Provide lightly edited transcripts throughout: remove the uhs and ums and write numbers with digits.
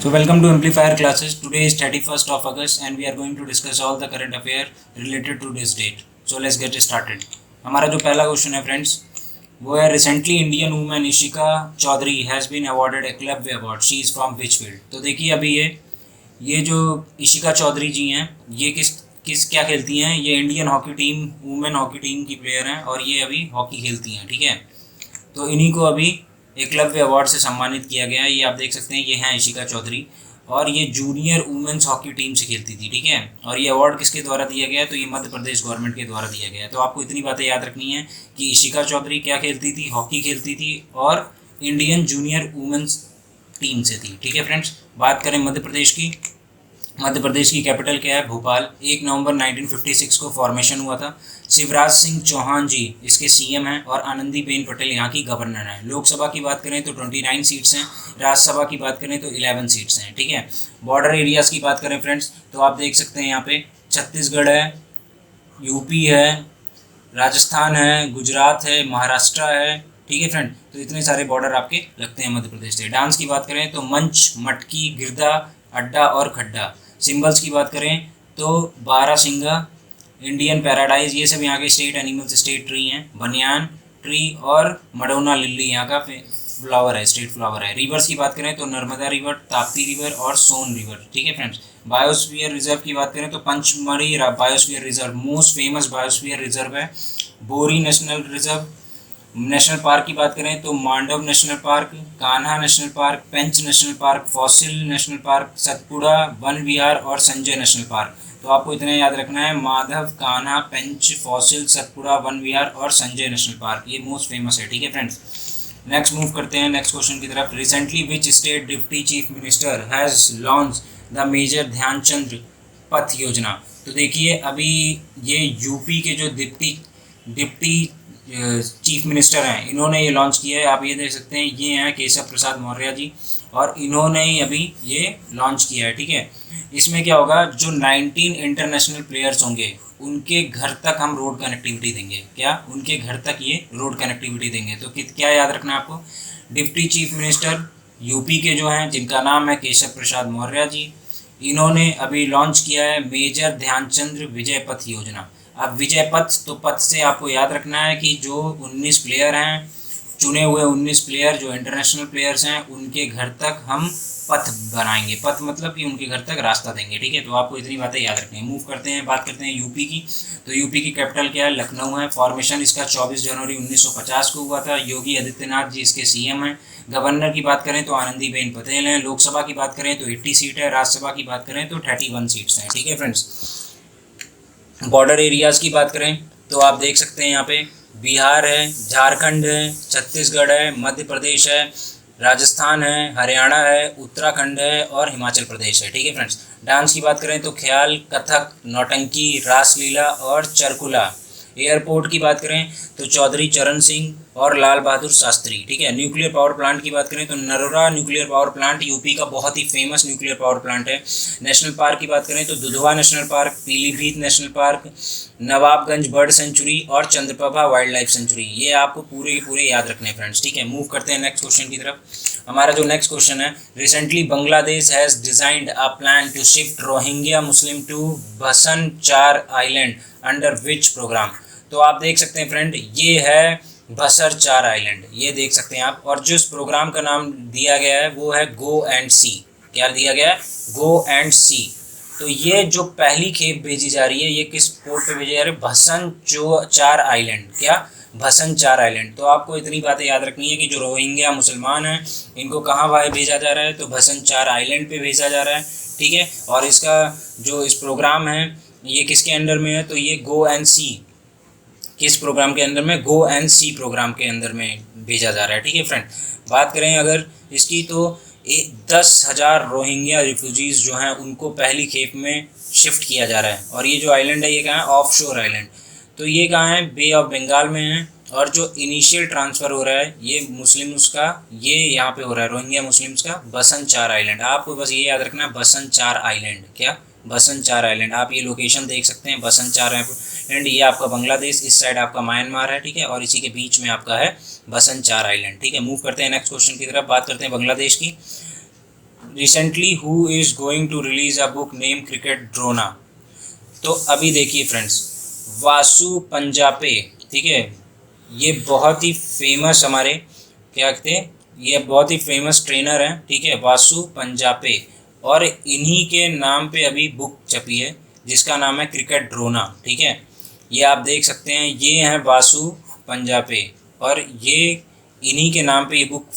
So welcome to Amplifier classes. Today is 31st of August and we are going to discuss all the current affair related to this date. So let's get started. हमारा जो पहला question है friends वो है recently Indian women Ishika Chaudhary has been awarded a club award. She is from which field. तो देखिए अभी ये जो इशिका चौधरी जी हैं ये किस क्या खेलती हैं. ये Indian hockey team women hockey team की प्लेयर हैं और ये अभी हॉकी खेलती हैं. ठीक है, तो इन्हीं को अभी एकलव्य अवार्ड से सम्मानित किया गया है. ये आप देख सकते हैं, ये हैं इशिका चौधरी और ये जूनियर वुमेन्स हॉकी टीम से खेलती थी. ठीक है, और ये अवार्ड किसके द्वारा दिया गया है? तो ये मध्य प्रदेश गवर्नमेंट के द्वारा दिया गया है. तो आपको इतनी बातें याद रखनी है कि इशिका चौधरी क्या खेलती थी, हॉकी खेलती थी और इंडियन जूनियर वुमेन्स टीम से थी. ठीक है फ्रेंड्स, बात करें मध्य प्रदेश की. मध्य प्रदेश की कैपिटल क्या है? भोपाल. 1 नवंबर 1956 को फॉर्मेशन हुआ था. शिवराज सिंह चौहान जी इसके सीएम हैं और आनंदीबेन पटेल यहाँ की गवर्नर हैं. लोकसभा की बात करें तो 29 सीट्स हैं. राज्यसभा की बात करें तो 11 सीट्स हैं. ठीक है, बॉर्डर एरियाज़ की बात करें फ्रेंड्स तो आप देख सकते हैं यहाँ पे छत्तीसगढ़ है, यूपी है, राजस्थान है, गुजरात है, महाराष्ट्र है. ठीक है फ्रेंड, तो इतने सारे बॉर्डर आपके लगते हैं मध्य प्रदेश से. डांस की बात करें तो मंच, मटकी, गिरदा, अड्डा और खड्डा. सिंबल्स की बात करें तो बारासिंगा, इंडियन पैराडाइज, ये सब यहाँ के स्टेट एनिमल्स, स्टेट ट्री हैं. बनियान ट्री और मडोना लिली यहाँ का फ्लावर है, स्टेट फ्लावर है. रिवर्स की बात करें तो नर्मदा रिवर, ताप्ती रिवर और सोन रिवर. ठीक है फ्रेंड्स, बायोस्फीयर रिजर्व की बात करें तो Pachmarhi biosphere reserve most famous biosphere reserve है. बोरी नेशनल रिजर्व. नेशनल पार्क की बात करें तो Mandav national park, Kanha national park, Pench national park, fossil national park, Satpura Van Vihar और संजय नेशनल पार्क. तो आपको इतना याद रखना है, माधव, कान्हा, पेंच, फॉसिल, सतपुड़ा, वन विहार और संजय नेशनल पार्क, ये मोस्ट फेमस है. ठीक है फ्रेंड्स, नेक्स्ट मूव करते हैं नेक्स्ट क्वेश्चन की तरफ. Recently which state deputy chief minister has launch the major Dhyanchand Path Yojana. तो देखिए अभी ये यूपी के जो डिप्टी चीफ मिनिस्टर हैं इन्होंने ये लॉन्च किया है. आप ये देख सकते हैं, ये हैं केशव प्रसाद मौर्य जी और इन्होंने ही अभी ये लॉन्च किया है. ठीक है, इसमें क्या होगा, जो 19 इंटरनेशनल प्लेयर्स होंगे उनके घर तक हम रोड कनेक्टिविटी देंगे. क्या? उनके घर तक ये रोड कनेक्टिविटी देंगे. तो क्या याद रखना है आपको? डिप्टी चीफ मिनिस्टर यूपी के जो हैं जिनका नाम है केशव प्रसाद मौर्य जी, इन्होंने अभी लॉन्च किया है मेजर ध्यानचंद विजय पथ योजना. अब विजय पथ, तो पथ से आपको याद रखना है कि जो 19 प्लेयर हैं, चुने हुए 19 प्लेयर जो इंटरनेशनल प्लेयर्स हैं उनके घर तक हम पथ बनाएंगे. पथ मतलब कि उनके घर तक रास्ता देंगे. ठीक है, तो आपको इतनी बातें याद रखनी है. मूव करते हैं, बात करते हैं यूपी की. तो यूपी की कैपिटल क्या है? लखनऊ है. फॉर्मेशन इसका 24 जनवरी 1950 को हुआ था. योगी आदित्यनाथ जी इसके सीएम हैं. गवर्नर की बात करें तो आनंदीबेन पटेल हैं. लोकसभा की बात करें तो 80 सीट है. राज्यसभा की बात करें तो 31 सीट्स हैं. ठीक है फ्रेंड्स, बॉर्डर एरियाज़ की बात करें तो आप देख सकते हैं यहाँ पे बिहार है, झारखंड है, छत्तीसगढ़ है, मध्य प्रदेश है, राजस्थान है, हरियाणा है, उत्तराखंड है और हिमाचल प्रदेश है. ठीक है फ्रेंड्स, डांस की बात करें तो ख्याल, कथक, नौटंकी, रासलीला और चरकुला. एयरपोर्ट की बात करें तो चौधरी चरण सिंह और लाल बहादुर शास्त्री. ठीक है, न्यूक्लियर पावर प्लांट की बात करें तो Narora nuclear power plant UP का बहुत ही फेमस न्यूक्लियर पावर प्लांट है. नेशनल पार्क की बात करें तो Dudhwa national park, Pilibhit national park, Nawabganj bird sanctuary और चंद्रप्रभा वाइल्ड लाइफ सेंचुरी. ये आपको पूरे के पूरे याद रखने फ्रेंड्स. ठीक है, मूव करते हैं नेक्स्ट क्वेश्चन की तरफ. हमारा जो नेक्स्ट क्वेश्चन है, recently Bangladesh has designed a plan to shift Rohingya Muslim to Bhasan Char island under which programme. तो आप देख सकते हैं फ्रेंड, ये है भसर चार आइलैंड, ये देख सकते हैं आप. और जिस प्रोग्राम का नाम दिया गया है वो है गो एंड सी. क्या दिया गया है? गो एंड सी. तो ये जो पहली खेप भेजी जा रही है ये किस पोर्ट पे भेजी जा रही है? भसन चार आइलैंड. क्या? भसन चार आइलैंड. तो आपको इतनी बातें याद रखनी है कि जो रोहिंग्या मुसलमान हैं इनको कहाँ भेजा जा रहा है? तो भसन चार आइलैंड पे भेजा जा रहा है. ठीक है, और इसका जो इस प्रोग्राम है ये किसके अंडर में है? तो ये गो एंड सी किस प्रोग्राम के अंदर में? गो एंड सी प्रोग्राम के अंदर में भेजा जा रहा है. ठीक है फ्रेंड, बात करें अगर इसकी तो 10,000 रोहिंग्या रिफ्यूजीज़ जो हैं उनको पहली खेप में शिफ्ट किया जा रहा है. और ये जो आइलैंड है ये कहाँ है? ऑफ शोर आइलैंड. तो ये कहाँ है? बे ऑफ बंगाल में है. और जो इनिशियल ट्रांसफ़र हो रहा है ये मुस्लिम्स का, ये यहाँ पे हो रहा है रोहिंग्या मुस्लिम्स का बसन चार आइलैंड. आपको बस ये याद रखना है, बसन चार आइलैंड. क्या? बसन चार आइलैंड. आप ये लोकेशन देख सकते हैं, बसन चार आइलैंड. ये आपका बांग्लादेश, इस साइड आपका म्यांमार है. ठीक है, और इसी के बीच में आपका है बसन चार आइलैंड. ठीक है, मूव करते हैं नेक्स्ट क्वेश्चन की तरफ. बात करते हैं बांग्लादेश की. Recently who is going to release a book name cricket Drona. तो अभी देखिए फ्रेंड्स, वासु पंजापे, ठीक है, ये बहुत ही फेमस हमारे क्या कहते हैं, ये बहुत ही फेमस ट्रेनर हैं, ठीक है, वासु पंजापे, और इन्हीं के नाम पे अभी बुक छपी है जिसका नाम है क्रिकेट ड्रोना, ठीक है। ये आप देख सकते हैं, ये हैं वासु पंजापे, और ये इन्हीं के नाम पे ये बुक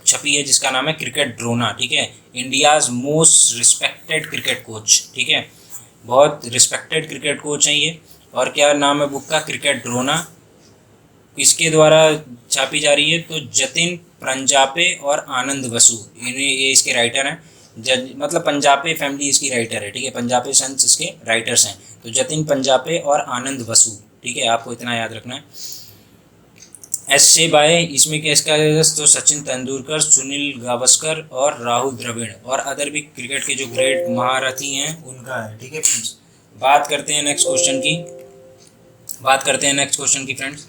छपी है जिसका नाम है क्रिकेट ड्रोना, ठीक है। India's most respected cricket coach, ठीक है, बहुत रिस्पेक्टेड क्रिकेट कोच हैं ये। और क्या नाम है बुक का? क्रिकेट ड्रोना। किसके द्वारा छापी जा रही है? तो जतिन पंजापे और आनंद वसु, ये इसके राइटर हैं। मतलब पंजापे फैमिली इसकी राइटर है, ठीक है, पंजापे सन्स इसके राइटर्स हैं। तो जतिन पंजापे और आनंद वसु, ठीक है, आपको इतना याद रखना है। ऐसे बाय इसमें किसका? तो सचिन तेंदुलकर, सुनील गावस्कर और राहुल द्रविड़ और अदर भी क्रिकेट के जो ग्रेट महारथी हैं उनका है, ठीक है फ्रेंड्स। बात करते हैं नेक्स्ट क्वेश्चन की फ्रेंड्स।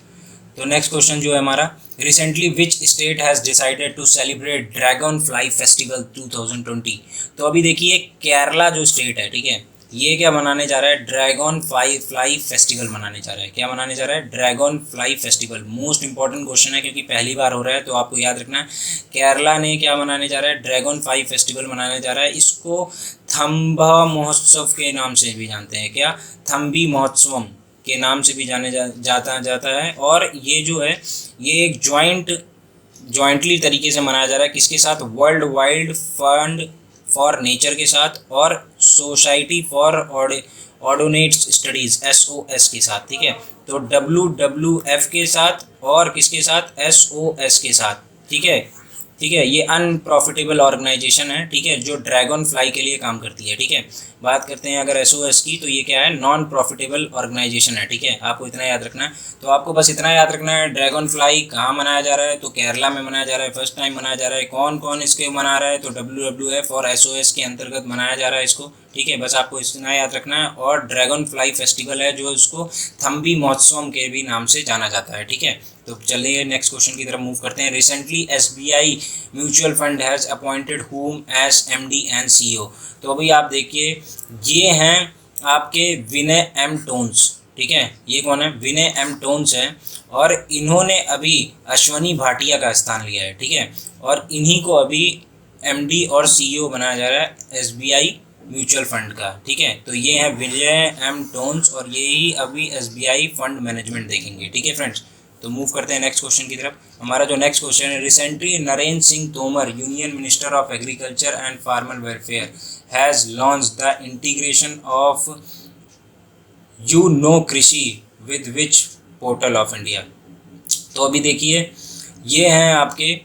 तो नेक्स्ट क्वेश्चन जो है हमारा, recently which state has decided to celebrate dragon fly festival 2020। तो अभी देखिए केरला जो स्टेट है, ठीक है, ये क्या मनाने जा रहा है? ड्रैगन फ्लाई फेस्टिवल मनाने जा रहा है। क्या मनाने जा रहा है? Dragon fly festival. Most important question है क्योंकि पहली बार हो रहा है, तो आपको याद रखना है। केरला ने क्या मनाने जा रहा है? ड्रैगन फ्लाई फेस्टिवल मनाने जा रहा है। इसको थम्बा महोत्सव के नाम से भी जानते हैं। क्या? थम्बी महोत्सवम के नाम से भी जाता है। और ये जो है ये एक जॉइंटली तरीके से मनाया जा रहा है। किसके साथ? World wild fund for nature के साथ और society for ordinates studies SOS के साथ, ठीक है। तो WWF के साथ और किसके साथ? SOS के साथ, ठीक है, ठीक है। ये अनप्रॉफिटेबल ऑर्गेनाइजेशन है, ठीक है, जो ड्रैगन फ्लाई के लिए काम करती है, ठीक है। बात करते हैं अगर SOS की, तो ये क्या है? नॉन प्रॉफिटेबल ऑर्गेनाइजेशन है, ठीक है, आपको इतना याद रखना है। तो आपको बस इतना याद रखना है, ड्रैगन फ्लाई कहाँ मनाया जा रहा है? तो केरला में मनाया जा रहा है, फर्स्ट टाइम मनाया जा रहा है। कौन कौन इसके मना रहा है? तो WWF और SOS के अंतर्गत मनाया जा रहा है इसको, ठीक है, बस आपको इतना याद रखना है। और ड्रैगन फ्लाई फेस्टिवल है जो इसको थम्बी महोत्सव के भी नाम से जाना जाता है, ठीक है। तो चलिए नेक्स्ट क्वेश्चन की तरफ मूव करते हैं। Recently SBI mutual fund has appointed whom as MD and CEO। तो अभी आप देखिए, ये हैं आपके विनय M टोन्स, ठीक है, ये कौन है? विनय M टोन्स है, और इन्होंने अभी अश्वनी भाटिया का स्थान लिया है, ठीक है, और इन्हीं को अभी MD और CEO बनाया जा रहा है SBI म्यूचुअल फंड का, ठीक है। तो ये है विनय M टोन्स, और यही अभी SBI फंड मैनेजमेंट देखेंगे, ठीक है फ्रेंड्स। तो मूव करते हैं नेक्स्ट क्वेश्चन की तरफ। हमारा जो नेक्स्ट क्वेश्चन है, recently Narendra Singh Tomar, union minister of agriculture and farmer welfare, has launch the integration of Krishi with which portal of India. तो अभी देखिए, ये हैं आपके,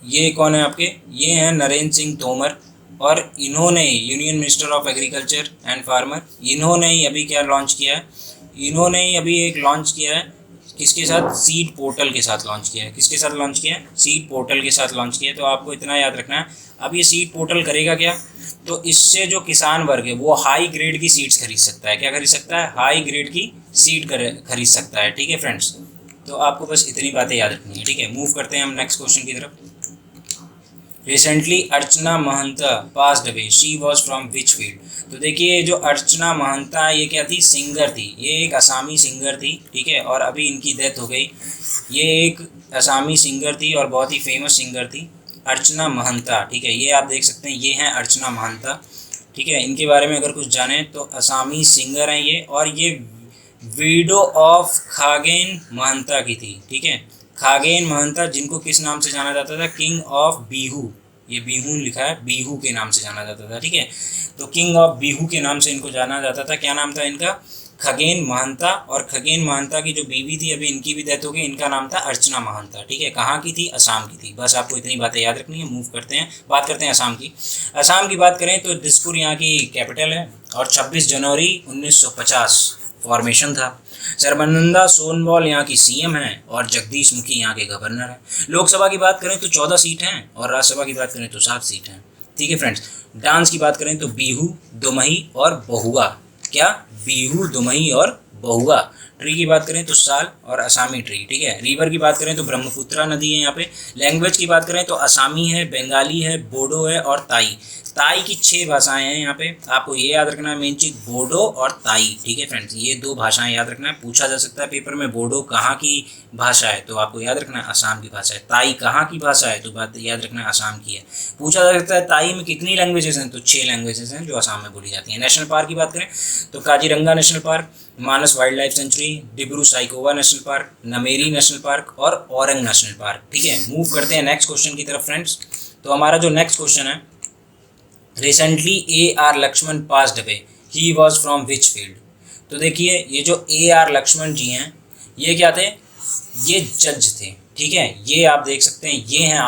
ये कौन है आपके? ये हैं नरेंद्र सिंह तोमर, और इन्होंने union minister of agriculture and farmer, इन्होंने ही अभी क्या लॉन्च किया है? इन्होंने ही अभी एक लॉन्च किया है, किसके साथ? सीड पोर्टल के साथ लॉन्च किया है। किसके साथ लॉन्च किया है? सीड पोर्टल के साथ लॉन्च किया है। तो आपको इतना याद रखना है। अब ये सीड पोर्टल करेगा क्या? तो इससे जो किसान वर्ग है वो हाई ग्रेड की सीड्स खरीद सकता है। क्या खरीद सकता है? हाई ग्रेड की सीड खरीद सकता है, ठीक है फ्रेंड्स। तो आपको बस इतनी बातें याद रखनी है, ठीक है। मूव करते हैं हम नेक्स्ट क्वेश्चन की तरफ। Recently Archana Mahanta passed away, she was from which field. तो देखिए, जो अर्चना महंता ये क्या थी? सिंगर थी। ये एक असामी सिंगर थी, ठीक है, और अभी इनकी डेथ हो गई। ये एक असामी सिंगर थी और बहुत ही फेमस सिंगर थी, अर्चना महंता, ठीक है। ये आप देख सकते हैं, ये हैं अर्चना महंता, ठीक है। इनके बारे में अगर कुछ जाने तो असामी सिंगर हैं ये, और ये विडो ऑफ खागेन महंता की थी, ठीक है। खागेन महंता, जिनको किस नाम से जाना जाता था? King of Bihu. ये बिहू लिखा है, बिहू के नाम से जाना जाता था, ठीक है। तो किंग ऑफ बिहू के नाम से इनको जाना जाता था। क्या नाम था इनका? खगेन महंता। और खगेन महंता की जो बीवी थी, अभी इनकी भी डेथ हो गई, इनका नाम था अर्चना महंता, ठीक है। कहाँ की थी? असम की थी। बस आपको इतनी बातें याद रखनी है। मूव करते हैं, बात करते हैं असम की। असम की बात करें तो दिसपुर यहाँ की कैपिटल है, और 26 जनवरी 1950 फॉर्मेशन था। सर्बानंदा सोनोवाल यहाँ की CM हैं, और जगदीश मुखी यहाँ के गवर्नर हैं। लोकसभा की बात करें तो 14 सीट हैं, और राज्यसभा की बात करें तो 7 सीट हैं, ठीक है फ्रेंड्स। डांस की बात करें तो बिहू, दुमही और बहुआ। क्या? बिहू, दुमही और बहुआ ट्री की बात करें तो साल और असामी ट्री, ठीक है। रिवर की बात करें तो ब्रह्मपुत्रा नदी है यहाँ पे। लैंग्वेज की बात करें तो असामी है, बंगाली है, बोडो है और ताई। ताई की 6 भाषाएं हैं यहाँ पे, आपको ये याद रखना है मेन चीज, बोडो और ताई, ठीक है फ्रेंड्स, ये 2 भाषाएं याद रखना है। पूछा जा सकता है पेपर में बोडो कहाँ की भाषा है, तो आपको याद रखना है असम की भाषा है। ताई कहाँ की भाषा है, तो बात याद रखना है असम की है। पूछा जा सकता है ताई में कितनी लैंग्वेजेस हैं, तो 6 लैंग्वेजेस हैं जो असम में बोली जाती हैं। नेशनल पार्क की बात करें तो Kaziranga national park, Manas wild life sanctuary, Dibru Saikhowa national park, Nameri national park और औरंग नेशनल पार्क, ठीक है। मूव करते हैं नेक्स्ट क्वेश्चन की तरफ फ्रेंड्स। तो हमारा जो नेक्स्ट क्वेश्चन है, recently A.R. Laxman passed away, he was from which field. तो देखिए ये जो A.R. लक्ष्मण जी हैं, ये क्या थे, ये जज थे, ठीक है। ये आप देख सकते हैं, ये हैं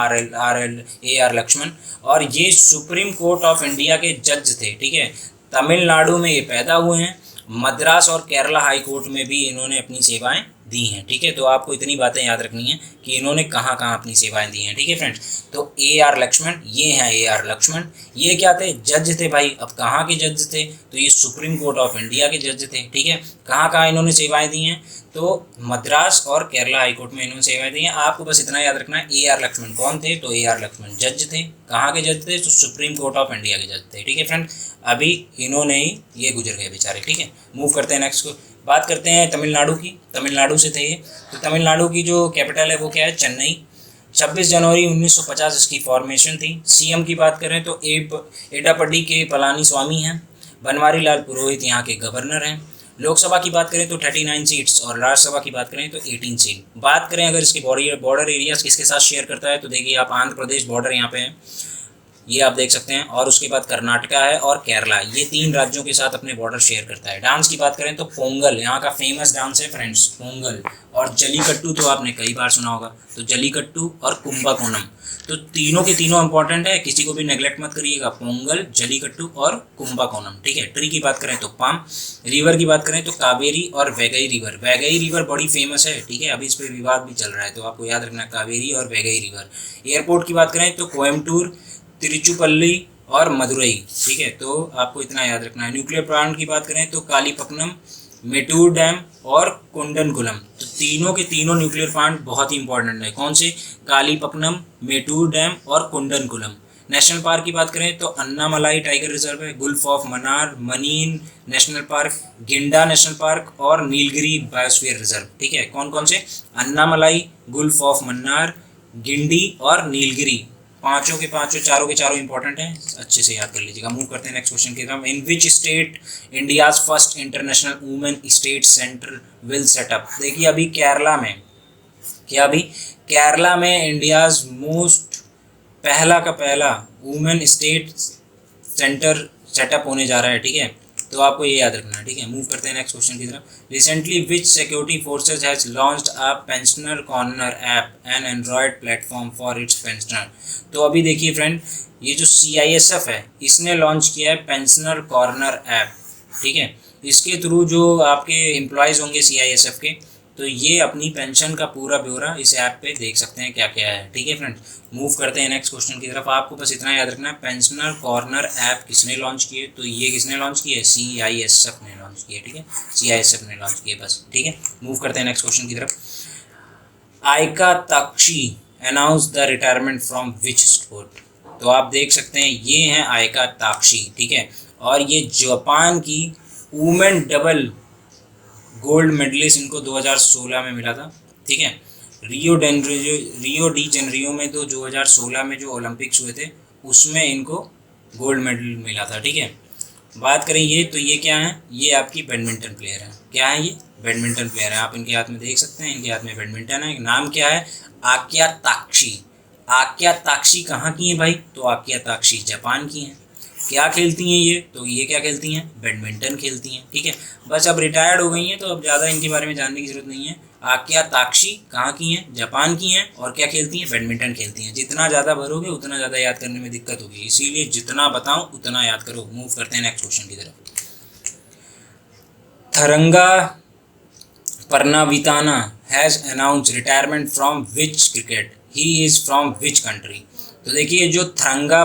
A.R. लक्ष्मण, और ये सुप्रीम कोर्ट ऑफ इंडिया के जज थे, ठीक है। तमिलनाडु में ये पैदा हुए हैं, मद्रास और केरला हाई कोर्ट में भी इन्होंने अपनी सेवाएं दी हैं, ठीक है। तो आपको इतनी बातें याद रखनी है कि इन्होंने कहाँ कहाँ अपनी सेवाएं दी हैं, ठीक है फ्रेंड्स। तो A.R. लक्ष्मण, ये हैं A.R. लक्ष्मण, ये क्या थे, जज थे भाई। अब कहाँ के जज थे, तो ये सुप्रीम कोर्ट ऑफ इंडिया के जज थे, ठीक है। कहाँ कहाँ इन्होंने सेवाएं दी हैं, तो मद्रास और केरला हाई कोर्ट में इन्होंने सेवाएं दी हैं। आपको बस इतना याद रखना है A.R. लक्ष्मण कौन थे, तो A.R. लक्ष्मण जज थे। कहाँ के जज थे, तो सुप्रीम कोर्ट ऑफ इंडिया के जज थे, ठीक है फ्रेंड। अभी इन्होंने ही ये गुजर गए बेचारे, ठीक है। मूव करते हैं नेक्स्ट को, बात करते हैं तमिलनाडु की। तमिलनाडु से थे ये। तो तमिलनाडु की जो कैपिटल है वो क्या है, चेन्नई। 26 जनवरी 1950 इसकी फॉर्मेशन थी। सीएम की बात करें तो एडापड्डी के पलानी स्वामी हैं। बनवारी लाल पुरोहित यहाँ के गवर्नर हैं। लोकसभा की बात करें तो 39 सीट्स और राज्यसभा की बात करें तो 18 सीट। बात करें अगर इसके बॉर्डर एरियाज किसके साथ शेयर करता है, तो देखिए आप आंध्र प्रदेश बॉर्डर यहाँ पे है, ये आप देख सकते हैं, और उसके बाद कर्नाटका है और केरला, ये 3 राज्यों के साथ अपने बॉर्डर शेयर करता है। डांस की बात करें तो पोंगल यहाँ का फेमस डांस है फ्रेंड्स, पोंगल। और जलीकट्टू तो आपने कई बार सुना होगा, तो जलीकट्टू और कुंभकोणम, तो तीनों के तीनों इंपॉर्टेंट है, किसी को भी नेग्लेक्ट मत करिएगा, पोंगल, जलीकट्टू और कुंभकोणम, ठीक है। ट्री की बात करें तो पाम। रिवर की बात करें तो कावेरी और वैगई रिवर। वैगई रिवर बड़ी फेमस है, ठीक है, अभी इस पर विवाद भी चल रहा है, तो आपको याद रखना कावेरी और वैगई रिवर। एयरपोर्ट की बात करें तो कोयम्बटूर, तिरुचिपल्ली और मदुरई, ठीक है, तो आपको इतना याद रखना है। न्यूक्लियर प्लांट की बात करें तो कालीपट्टनम, मेटूर डैम और कुंडनकुलम, तो तीनों के तीनों न्यूक्लियर प्लांट बहुत ही इंपॉर्टेंट है। कौन से, कालीपट्टनम, मेटूर डैम और कुंडनकुलम। नेशनल पार्क की बात करें तो अन्नामलाई टाइगर रिजर्व है, गुल्फ ऑफ मन्नार, मनीन national park, Guindy national park और नीलगिरी बायोस्फीयर रिजर्व, ठीक है। कौन कौन से, अन्नामलाई, गुल्फ ऑफ मन्नार, गिंडी और नीलगिरी, पांचों के पांचों, चारों के चारों इंपॉर्टेंट हैं, अच्छे से याद कर लीजिएगा। मूव करते हैं नेक्स्ट क्वेश्चन की तरफ। In which state India's first international women state centre will set up. देखिए अभी केरला में, क्या अभी केरला में इंडियाज मोस्ट पहला का पहला वुमेन स्टेट सेंटर सेटअप होने जा रहा है, ठीक है, तो आपको ये याद रखना है, ठीक है। मूव करते हैं नेक्स्ट क्वेश्चन की तरफ। Recently which security forces has launched a pensioner corner app and Android platform for its pensioner. तो अभी देखिए फ्रेंड, ये जो CISF है इसने लॉन्च किया है पेंशनर कॉर्नर ऐप, ठीक है। इसके थ्रू जो आपके एम्प्लॉयज़ होंगे CISF के, तो ये अपनी पेंशन का पूरा ब्यौरा इस ऐप पे देख सकते हैं क्या क्या है, ठीक है फ्रेंड। मूव करते हैं नेक्स्ट क्वेश्चन की तरफ। आपको बस इतना याद रखना है, पेंशनर कॉर्नर ऐप किसने लॉन्च की है, तो ये किसने लॉन्च की है, CISF ने लॉन्च की है, ठीक है, CISF ने लॉन्च की है बस, ठीक है। मूव करते हैं नेक्स्ट क्वेश्चन की तरफ। आयका ताक्षी announce the retirement from which sport. तो आप देख सकते हैं ये हैं आयका ताक्षी, ठीक है, और ये जापान की वुमेन डबल गोल्ड मेडलिस्ट, इनको 2016 में मिला था, ठीक है। रियो डी जेनरियो में तो 2016 में जो ओलंपिक्स हुए थे उसमें इनको गोल्ड मेडल मिला था, ठीक है। बात करें ये, तो ये क्या है, ये आपकी बैडमिंटन प्लेयर है, क्या है ये, बैडमिंटन प्लेयर है, आप इनके हाथ में देख सकते हैं, इनके हाथ में बैडमिंटन है। नाम क्या है, आक्या ताक्षी। आक्या ताक्षी कहाँ की हैं भाई, तो आक्या ताक्षी जापान की हैं। क्या खेलती हैं ये, तो ये क्या खेलती हैं, बैडमिंटन खेलती हैं, ठीक है। बस अब रिटायर्ड हो गई हैं तो अब ज़्यादा इनके बारे में जानने की जरूरत नहीं है। आक्या ताक्षी कहाँ की हैं, जापान की हैं, और क्या खेलती हैं, बैडमिंटन खेलती हैं। जितना ज़्यादा भरोगे उतना ज़्यादा याद करने में दिक्कत होगी, इसीलिए जितना बताऊँ उतना याद करो। मूव करते हैं नेक्स्ट क्वेश्चन की तरफ। Tharanga Paranavitana has announced retirement from which cricket, he is from which country. तो देखिए जो थरंगा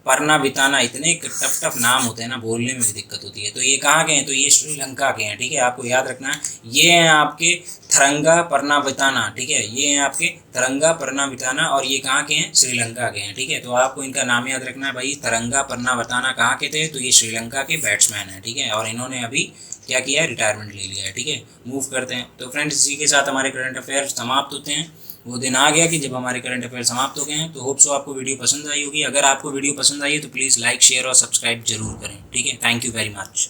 पर्नाविताना, इतने टफ टफ नाम होते हैं ना, बोलने में भी दिक्कत होती है। तो ये कहाँ के हैं? तो ये श्रीलंका के हैं, ठीक है, आपको याद रखना है। ये हैं आपके थरंगा पर्नाविताना, ठीक है, ये हैं आपके थरंगा पर्नाविताना, और ये कहाँ के हैं? श्रीलंका के हैं, ठीक है। तो आपको इनका नाम याद रखना है भाई। थरंगा पर्नाविताना कहाँ के थे? तो ये श्रीलंका के बैट्समैन हैं, ठीक है, और इन्होंने अभी क्या किया है? रिटायरमेंट ले लिया है, ठीक है। मूव करते हैं। तो फ्रेंड्स, इसी के साथ हमारे करंट अफेयर समाप्त होते हैं। वो दिन आ गया कि जब हमारे करंट अफेयर समाप्त हो गए हैं। तो होप सो आपको वीडियो पसंद आई होगी। अगर आपको वीडियो पसंद आई है तो प्लीज़ लाइक, शेयर और सब्सक्राइब जरूर करें, ठीक है। Thank you very much.